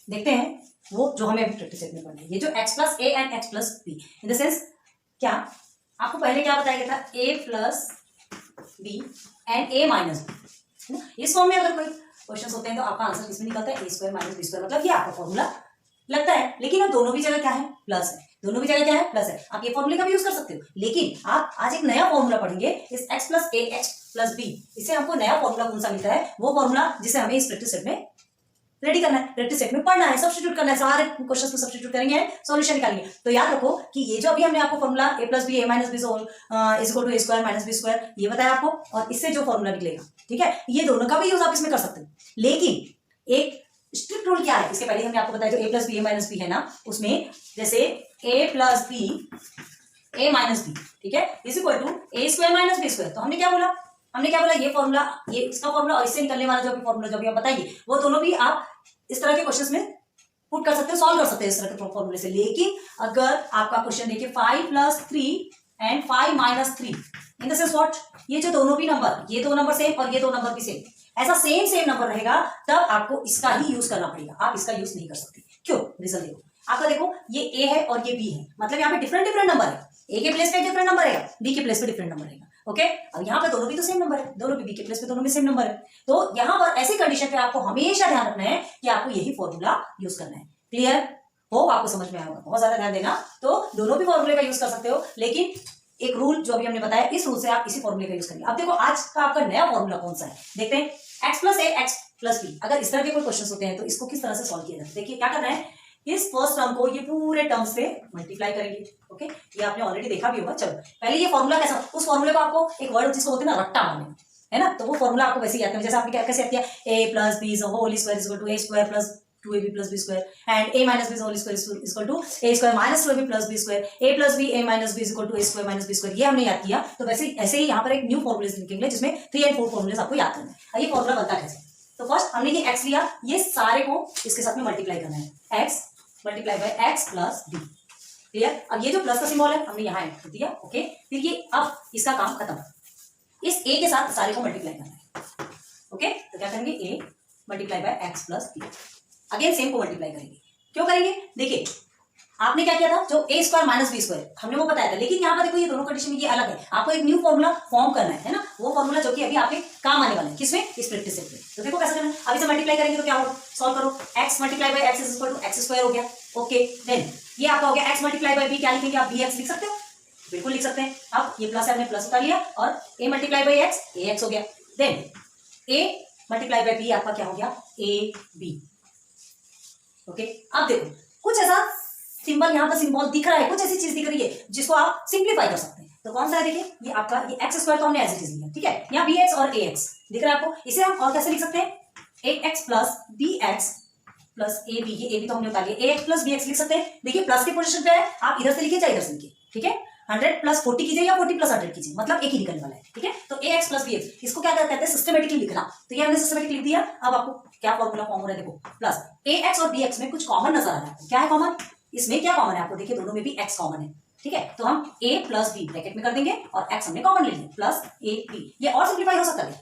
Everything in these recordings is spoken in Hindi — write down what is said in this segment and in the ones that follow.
देखते हैं वो जो हमें अभी प्रैक्टिस सेट में पढ़ना है। ये जो x plus a and x plus b in the sense क्या आपको पहले क्या बताया गया था, a plus b and a minus b, इस फॉर्म में अगर कोई क्वेश्चन होते हैं तो आपका आंसर किसमें निकलता है, a square minus b square, मतलब ये आपका फॉर्मूला लगता है। लेकिन अब दोनों भी जगह क्या है, प्लस है, दोनों भी जगह क्या है, प्लस है। आप ये फॉर्मूले का भी यूज कर सकते हो, लेकिन आप आज एक नया फॉर्मूला पढ़ेंगे इस x प्लस ए एक्स प्लस बी, इससे हमको नया फॉर्मूला कौन सा मिलता है, वो फॉर्मूला जिसे हमें इस प्रैक्टिस सेट में रेडी करना है, प्रैक्टिस सेट में पढ़ना है, सब्स्टिट्यूट करना है, सारे क्वेश्चंस में सब्स्टिट्यूट करेंगे, सॉल्यूशन निकालेंगे। तो याद रखो कि ये जो अभी हमने आपको formula a plus B a minus b is equal to a square minus b square ये बताया आपको, और इससे जो फॉर्मूला निकलेगा, ठीक है, ये दोनों का भी यूज आप इसमें कर सकते हो। लेकिन एक स्ट्रिक्ट रूल क्या है, इसके पहले हमने आपको बताया जो a plus B a minus b है ना, उसमें जैसे a plus B a minus b, ठीक है, is equal to a square minus b square. तो हमने क्या बोला, ये फॉर्मूला, ये इसका फॉर्मूला और इससे निकलने वाला जो भी फॉर्मूला जो भी आप बताएंगे, वो दोनों भी आप इस तरह के क्वेश्चंस में पुट कर सकते हो, सॉल्व कर सकते हैं इस तरह के फॉर्मूले से। लेकिन अगर आपका क्वेश्चन देखिए 5 plus 3 and 5 minus 3 in the sense what, ये जो दोनों भी नंबर, ये दो नंबर सेम और ये दो नंबर भी सेम, ऐसा सेम नंबर रहेगा, तब आपको इसका ही यूज करना पड़ेगा, आप इसका यूज नहीं कर सकते। क्यों, रीजन देखो, आपका देखो ये a है और ये b है, मतलब यहाँ पे डिफरेंट नंबर है, a के प्लेस पे डिफरेंट नंबर रहेगा, b के प्लेस पे डिफरेंट नंबर रहेगा। ओके, अब यहाँ पे दोनों भी तो सेम नंबर है, दोनों भी b के प्लेस पे दोनों में सेम नंबर है, तो यहाँ पर ऐसी कंडीशन पे आपको हमेशा ध्यान रखना है कि आपको यही फॉर्मूला यूज करना है। क्लियर हो, आपको समझ में आएगा, बहुत ज्यादा ध्यान देना। तो दोनों भी फॉर्मूले का यूज कर सकते हो, लेकिन एक रूल जो अभी हमने बताया, इस रूल से आप इसी फॉर्मूले का यूज करेंगे। अब देखो आज का आपका नया फॉर्मूला कौन सा है, देखते हैं। x प्लस ए एक्स प्लस बी, अगर इस तरह के कोई क्वेश्चन होते हैं तो इसको किस तरह से सॉल्व किया जाता है। देखिए क्या करना है, इस फर्स्ट टर्म को ये पूरे टर्म से मल्टीप्लाई करेंगे। ओके, ये आपने ऑलरेडी देखा भी होगा। चलो पहले ये फॉर्मूला कैसा, उस फॉर्मूले को आपको एक वर्ड जिसको होते हैं ना रट्टा मारने, है ना, तो वो फॉर्मूला आपको वैसे याद करना, जैसे आपने कैसे याद किया, a plus b whole square is equal to a square plus 2ab plus b square and a minus b whole square is equal to a square minus 2ab plus b square, a plus b a minus b is equal to a square minus b square, ये हमने याद किया। तो वैसे ऐसे ही यहाँ पर एक न्यू फॉर्मूले लिखेंगे जिसमें 3 और 4 फॉर्मूले आपको याद करना है। ये फॉर्मूला बनता कैसे, तो फर्स्ट हमने ये x लिया, ये सारे को इसके साथ में मल्टीप्लाई करना है, x multiply by x plus b। Clear, अब ये जो प्लस का सिंबल है हमने यहाँ ऐड कर दिया। ओके, फिर ये अब इसका काम खत्म, इस a के साथ सारे को मल्टीप्लाई करना है। ओके, तो क्या करेंगे, a multiply by x plus b, again same को मल्टीप्लाई करेंगे। क्यों करेंगे, देखिए आपने क्या किया था, जो a square minus b square हमने वो बताया था, लेकिन यहाँ पर देखो ये दोनों कंडीशन में ये अलग है, आपको एक न्यू फॉर्मूला फॉर्म करना है ना, वो फॉर्मूला जो कि अभी आपके काम आने वाला है, किसमें, इस प्रैक्टिस सेट में। तो देखो कैसे करना है, अभी से मल्टीप्लाई करेंगे तो क्या होगा, सॉल्व करो, x multiply by x is equal to x square हो गया। ओके, देन ये आपका हो गया x मल्टीप्लाई बाय b, क्या लिखेंगे आप, bx लिख सकते हो, बिल्कुल लिख सकते हैं। अब ये प्लस है, हमने प्लस उतार लिया, और a multiply by x ax हो गया, then a multiply by b आपका क्या हो गया, ab। ओके, अब देखो कुछ ऐसा सिंबल यहाँ पर सिंबल दिख रहा है, कुछ ऐसी चीज दिख रही है जिसको आप सिंप्लीफाई कर सकते हैं। तो कौन सा है, देखिए ये आपका ये एक्स स्क्वायर तो हमने एज इट इज लिया, ठीक है, यहाँ बी एक्स और ए एक्स दिख रहा है आपको, इसे हम और कैसे लिख सकते हैं, A X plus B X plus A B, ये ए बी तो हमने उतार लिया, A X plus B X लिख सकते हैं। देखिए प्लस के पोजीशन पे है, आप इधर से लिखिए चाहे इधर से लिखिए, ठीक है, 100 प्लस 40 कीजिए या 40 प्लस 100 कीजिए, मतलब एक ही निकलने वाला है। ठीक है, तो ए एक्स प्लस बी एक्स, इसको क्या कहते हैं, सिस्टमेटिकली लिखना। तो ये हमने सिस्टमेटिक लिख दिया। अब आपको क्या फॉर्मूला फॉर्म हो रहा है, देखो प्लस ए एक्स और बी एक्स में कुछ कॉमन नजर आ रहा है। क्या है कॉमन, इसमें क्या कॉमन है आपको, देखिए दोनों में भी एक्स कॉमन है। ठीक है, तो हम a प्लस बी ब्रैकेट में कर देंगे और x हमने कॉमन ले लिया प्लस ए बी। ये और सिंप्लीफाई हो सकता है,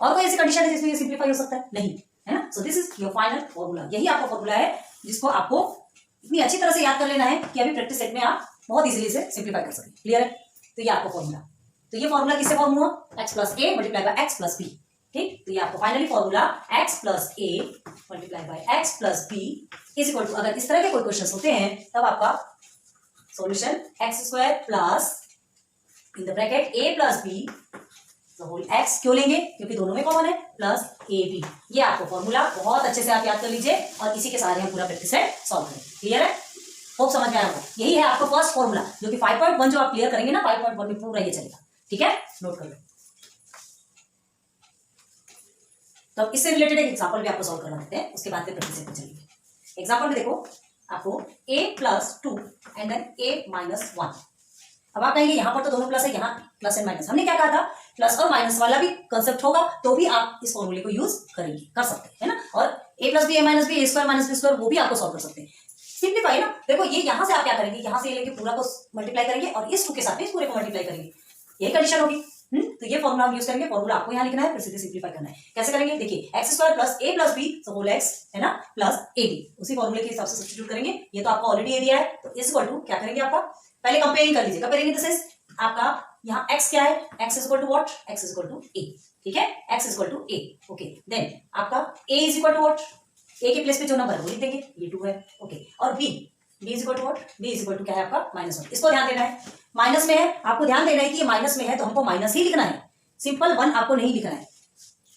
और कोई ऐसी कंडीशन है जिसमें ये सिंप्लीफाई हो सकता है, नहीं, है ना। So this is your final formula. यही आपका फॉर्मूला है जिसको आपको इतनी अच्छी तरह से याद कर लेना है कि अभी प्रैक्टिस सेट में आप बहुत इजीली से सिंप्लीफाई कर सकें। क्लियर है, तो ये आपका फॉर्मूला। तो ये फॉर्मूला किससे फॉर्म हुआ, x plus a multiply by x plus b. ठीक, तो ये आपको finally formula x plus a multiply by x plus B is equal to, अगर इस तरह के कोई क्वेश्चन होते हैं तब आपका solution x square plus in the bracket a plus b whole x, क्यों लेंगे, क्योंकि दोनों में कॉमन है, प्लस ए बी। ये आपको फॉर्मूला बहुत अच्छे से आप याद कर लीजिए और इसी के सहारे हम पूरा प्रैक्टिस सेट सॉल्व करेंगे। क्लियर है, होप समझ में आया होगा। यही है आपका फर्स्ट फॉर्मूला जो कि 5.1 जो आप क्लियर करेंगे ना, 5.1 में पूरा ये चलेगा। ठीक है, नोट कर लो। तो इससे रिलेटेड एक एग्जांपल भी आपको सॉल्व करवा देते हैं, उसके बाद फिर प्रैक्टिस सेट में चलेंगे। एग्जांपल में देखो आपको a plus 2 and then a minus 1। अब आप कहेंगे यहाँ पर तो दोनों प्लस है, यहाँ प्लस एंड माइनस। हमने क्या कहा था, प्लस और माइनस वाला भी कंसेप्ट होगा तो भी आप इस फॉर्मूले को यूज करेंगे, कर सकते हैं, है ना। और a plus B a minus b, a square minus b square, वो भी आपको सॉल्व कर सकते हैं। सिंप्लीफाई ना, देखो ये यहाँ से आप क्या करेंगे, यहाँ से ये लेके पूरा को मल्टीप्लाई करेंगे और इस 2 के साथ इस पूरे को मल्टीप्लाई करेंगे, यही कंडीशन होगी। तो ये फॉर्मूला हम यूज करेंगे, फॉर्मूला आपको यहाँ लिखना है, फिर सीधे सिंप्लीफाई करना है। कैसे करेंगे, देखिए एक्स स्क्वायर प्लस ए प्लस बी होल एक्स है ना, प्लस ए बी, उसी फॉर्मूले के हिसाब से सब्स्टिट्यूट करेंगे। ये तो आपको ऑलरेडी ए दिया है, तो इज इक्वल टू क्या करेंगे, आपका पहले कंपेयरिंग कर लीजिए। कंपेयरिंग दिस इज आपका यहाँ x क्या है, x is equal to what, x is equal to a, ठीक है, x is equal to a, okay. Then आपका a is equal to what, a के प्लेस पे जो नंबर है वो लिख देंगे, ये 2 है, ओके। और b is equal to what, b is equal to क्या है आपका -1। इसको ध्यान देना है, माइनस में है, आपको ध्यान देना है कि ये माइनस में है तो हमको माइनस ही लिखना है, सिंपल 1 आपको नहीं लिखना है,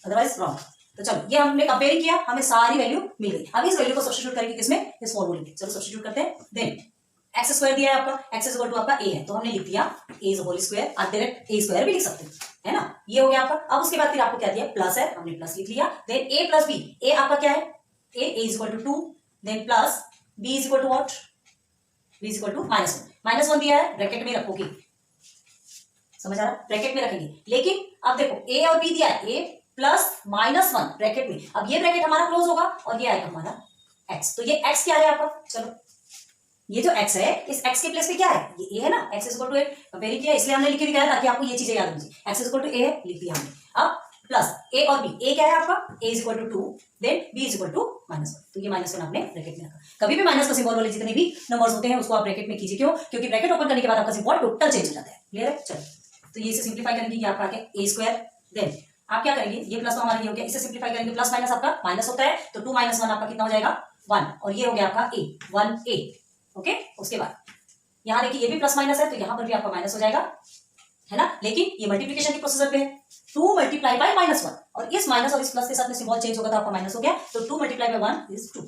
अदरवाइज रॉन्ग। तो चलो ये हमने कंपेयर किया, हमें सारी वैल्यू मिल गई। अब इस वैल्यू को सब्स्टिट्यूट करेंगे किसमें, इस फॉर्मूले में। चलो सब्स्टिट्यूट करते हैं। देन एक्स स्क्वायर दिया है आपका, एक्स इक्वल टू आपका ए है, तो हमने लिख दिया ए होल स्क्वायर, आप डायरेक्ट ए स्क्वायर भी लिख सकते हैं, है ना, ये हो गया आपका। अब उसके बाद फिर आपको क्या दिया, प्लस है, हमने प्लस लिख लिया। Then A plus B, A आपका क्या है, A is equal to 2, then plus B is equal to what, B is equal to -1 दिया है, ब्रैकेट में रखोगे, समझ आ रहा, ब्रैकेट में रखेंगे। लेकिन अब देखो ए और बी दिया है, ए प्लस -1 ब्रैकेट में, अब ये ब्रैकेट हमारा क्लोज होगा और ये आएगा हमारा एक्स। तो ये एक्स क्या है आपका, चलो ये जो x है, इस x के प्लेस पे क्या है, ये a है ना, x equal to a, compare किया इसलिए हमने लिख के दिखाया ताकि आपको ये चीजें याद हो जाए। x इक्वल टू a है, लिख दिया हमने। अब प्लस a और b, a क्या है आपका, a is equal to 2, then b is equal to -1, तो ये -1 आपने ब्रैकेट में रखा। कभी भी माइनस का सिंबल वाले जितने भी नंबर्स होते हैं उसको आप ब्रैकेट में कीजिए, क्यों, क्योंकि ब्रैकेट ओपन करने के बाद आपका सिंबल टोटल चेंज हो जाता है। क्लियर है, चलो तो ये इसे सिंप्लीफाई करेंगे, ये आपका आ गया a स्क्वायर। देन आप क्या करेंगे, ये प्लस तो हमारा ये हो गया, इसे सिंप्लीफाई करेंगे, प्लस माइनस आपका माइनस होता है, तो 2 - 1 आपका कितना हो जाएगा, 1, और ये हो गया आपका a, 1a, ओके। उसके बाद यहाँ देखिए ये भी प्लस माइनस है, तो यहाँ पर भी आपका माइनस हो जाएगा, है ना, लेकिन ये मल्टीप्लिकेशन के प्रोसीजर पे है, 2 मल्टीप्लाई बाय -1, और इस माइनस और इस प्लस के साथ में सिंबल चेंज होगा तो आपका माइनस हो गया, तो 2 मल्टीप्लाई बाय 1 इज 2,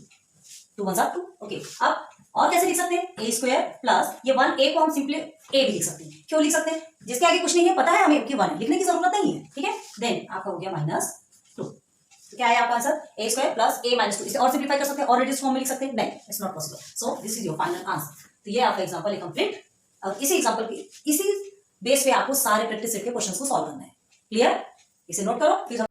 2 1 2, ओके। अब और कैसे लिख सकते हैं, ए स्क्वायर प्लस ये 1a को हम सिंपली ए भी लिख सकते हैं। क्यों लिख सकते हैं, जिसके आगे कुछ नहीं है, पता है हमें कि 1 है, लिखने की जरूरत नहीं है, ठीक है। देन आपका हो गया -2, तो क्या है आपका answer, A square plus a -2। इसे और सिंप्लीफाई कर सकते हैं और रिड्यूस फॉर्म में लिख सकते हैं, नहीं, it's not possible. So this is your final answer. तो ये आपका एग्जांपल है कंप्लीट, और इसी एग्जांपल की इसी बेस पे आपको सारे प्रैक्टिस सेट के क्वेश्चंस को सॉल्व करना है। क्लियर, इसे नोट करो, फिर